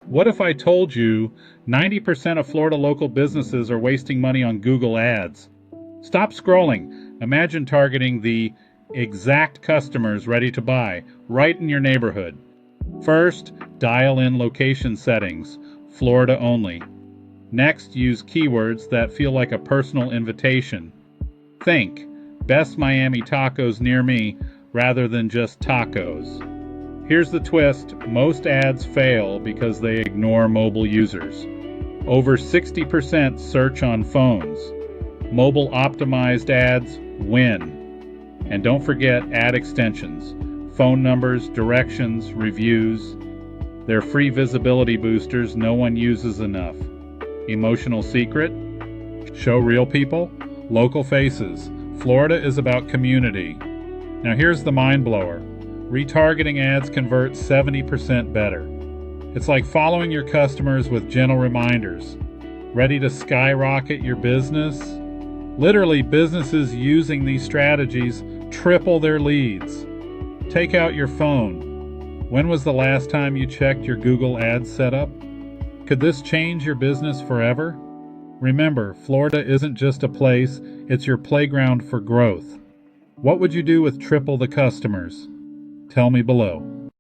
What if I told you 90% of Florida local businesses are wasting money on Google Ads? Stop scrolling. Imagine targeting the exact customers ready to buy right in your neighborhood. First, dial in location settings, Florida only. Next, use keywords that feel like a personal invitation. Think, best Miami tacos near me rather than just tacos. Here's the twist, most ads fail because they ignore mobile users. Over 60% search on phones. Mobile optimized ads win. And don't forget ad extensions, phone numbers, directions, reviews. They're free visibility boosters no one uses enough. Emotional secret? Show real people, local faces. Florida is about community. Now here's the mind blower. Retargeting ads convert 70% better. It's like following your customers with gentle reminders. Ready to skyrocket your business? Literally, businesses using these strategies triple their leads. Take out your phone. When was the last time you checked your Google Ads setup? Could this change your business forever? Remember, Florida isn't just a place, it's your playground for growth. What would you do with triple the customers? Tell me below.